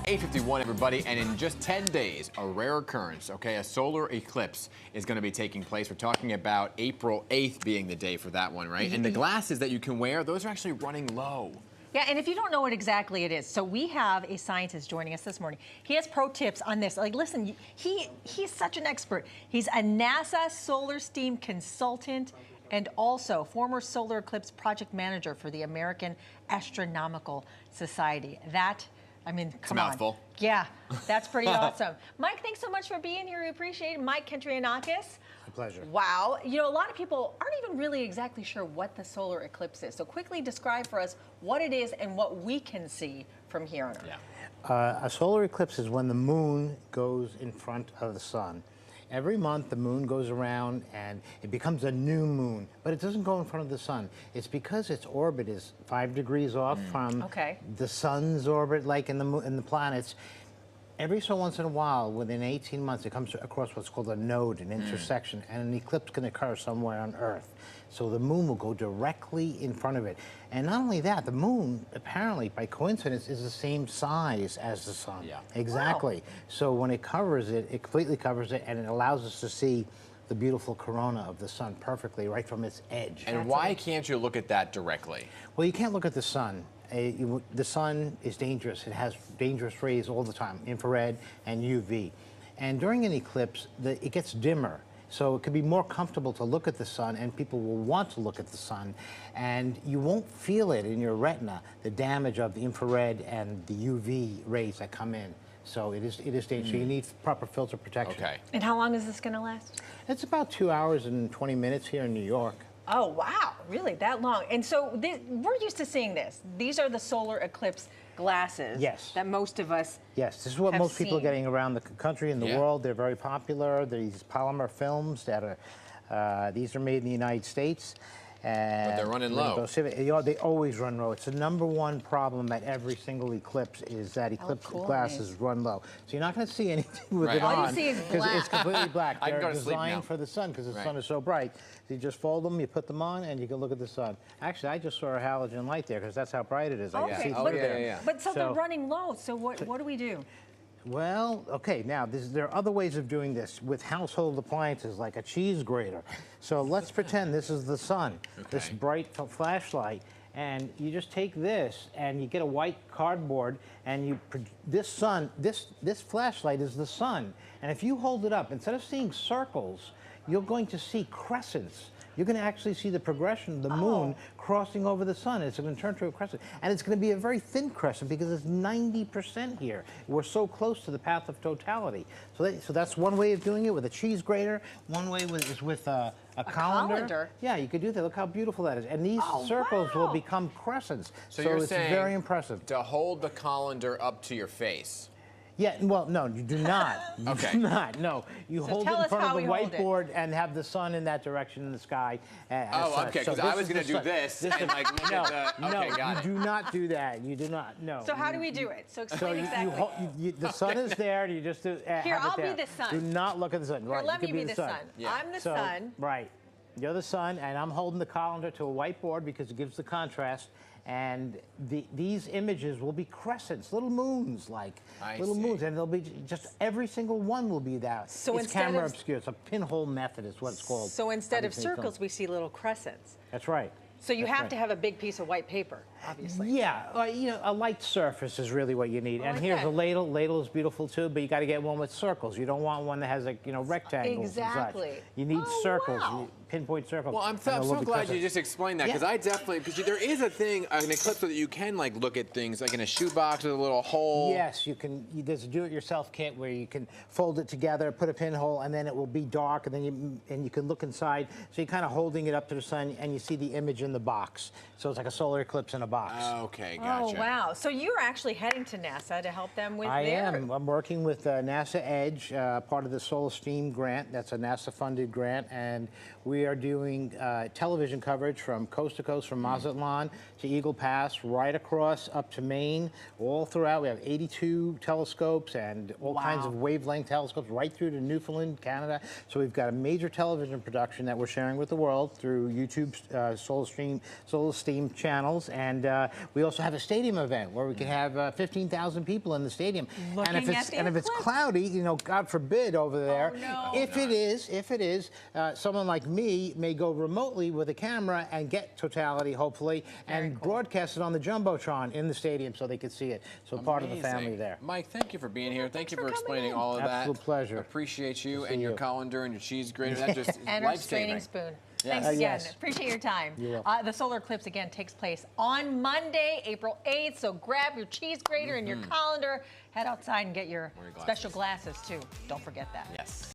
8:51, everybody, and in just 10 days, a rare occurrence, okay, a solar eclipse is going to be taking place. We're talking about April 8th being the day for that one, right? And the glasses that you can wear, those are actually running low. Yeah, and if you don't know what exactly it is, so we have a scientist joining us this morning. He has pro tips on this. Like, listen, he's such an expert. He's a NASA solar steam consultant and also former solar eclipse project manager for the American Astronomical Society. I mean, come on. It's a mouthful. Yeah, that's pretty awesome. Mike, thanks so much for being here. We appreciate it. Mike Kentrianakis. A pleasure. Wow. You know, a lot of people aren't even really exactly sure what the solar eclipse is. So quickly describe for us what it is and what we can see from here on Earth. Yeah. A solar eclipse is when the moon goes in front of the sun. Every month the moon goes around and it becomes a new moon, but it doesn't go in front of the sun. It's because its orbit is 5 degrees off from the sun's orbit, like in the planets. Every so once in a while, within 18 months, it comes across what's called a node, an intersection, and an eclipse can occur somewhere on Earth. So the moon will go directly in front of it. And not only that, the moon, apparently, by coincidence, is the same size as the sun. Yeah. Exactly. Wow. So when it covers it, it completely covers it, and it allows us to see the beautiful corona of the sun perfectly right from its edge. And why can't you look at that directly? Well, you can't look at the sun. The sun is dangerous. It has dangerous rays all the time, infrared and UV. And during an eclipse, it gets dimmer. So it could be more comfortable to look at the sun, and people will want to look at the sun. And you won't feel it in your retina, the damage of the infrared and the UV rays that come in. So it is dangerous. So you need proper filter protection. Okay. And how long is this going to last? It's about 2 hours and 20 minutes here in New York. Oh, wow, really, that long? And so we're used to seeing this. These are the solar eclipse glasses that most of us this is what most people are getting around the country and the world. They're very popular. These polymer films that are, these are made in the United States. But they're running low. They always run low. It's the #1 problem at every single eclipse is that eclipse glasses run low. So you're not going to see anything with it on. All you see is black. It's completely black. I can go They're to sleep now. designed for the sun because the sun is so bright. So you just fold them, you put them on, and you can look at the sun. Actually, I just saw a halogen light there because that's how bright it is. I can see through there. But so they're running low. So what do we do? Well, okay, now there are other ways of doing this with household appliances like a cheese grater. So let's pretend this is the sun, this bright flashlight, and you just take this and you get a white cardboard and this flashlight is the sun. And if you hold it up, instead of seeing circles, you're going to see crescents. You're going to actually see the progression of the moon crossing over the sun. It's going to turn to a crescent. And it's going to be a very thin crescent because it's 90% here. We're so close to the path of totality. So that's one way of doing it with a cheese grater. One way is with a colander. Yeah, you could do that. Look how beautiful that is. And these circles will become crescents. So it's very impressive. To hold the colander up to your face. Yeah, well, no, you do not. You do not, no. You hold it in front of the whiteboard and have the sun in that direction in the sky. Okay, because I was going to do this and like look at the... Okay, got it. You do not do that. You do not, no. So how do we do it? So explain exactly. The sun is there, you just do Here, I'll be the sun. Do not look at the sun. Here, let me be the sun. I'm the sun. Right. You're the sun, and I'm holding the colander to a whiteboard because it gives the contrast. And these images will be crescents, little moons, little moons, and they'll be just every single one will be that. So it's camera obscure. It's a pinhole method, is what it's called. So instead of circles, we see little crescents. That's right. So you have to have a big piece of white paper, obviously. Yeah, you know, a light surface is really what you need. And here's a ladle. Ladle is beautiful too, but you got to get one with circles. You don't want one that has rectangles. Exactly. And such. You need circles. You pinpoint circles. Well, I'm so glad you just explained that because I definitely there is a thing, an eclipse that you can like look at things like in a shoebox with a little hole. Yes, you can. There's a do-it-yourself kit where you can fold it together, put a pinhole, and then it will be dark, and then you can look inside. So you're kind of holding it up to the sun, and you see the image in the box. So it's like a solar eclipse in a box. Okay, gotcha. Oh, wow. So you're actually heading to NASA to help them with I am. I'm working with NASA Edge, part of the Solar Steam grant. That's a NASA-funded grant, and we are doing television coverage from coast to coast, from Mazatlan to Eagle Pass, right across up to Maine, all throughout. We have 82 telescopes and all kinds of wavelength telescopes right through to Newfoundland, Canada. So we've got a major television production that we're sharing with the world through YouTube's Solar Steam channels, and And we also have a stadium event where we can have 15,000 people in the stadium. Looking and if at the it's eclipse. cloudy, you know, God forbid over there. Oh, no. If it is, someone like me may go remotely with a camera and get totality, hopefully, and broadcast it on the Jumbotron in the stadium so they could see it. So part of the family there. Mike, thank you for being here. Thank you for for coming explaining in. all of that. Absolute pleasure. Appreciate you Good to and see your you. colander and your cheese grater. That just is And our life-saving. straining spoon. Yes. Thanks again. Yes. Appreciate your time. You're The solar eclipse again takes place on Monday, April 8th. So grab your cheese grater and your colander. Head outside and get your Wear your special glasses too. Don't forget that. Yes.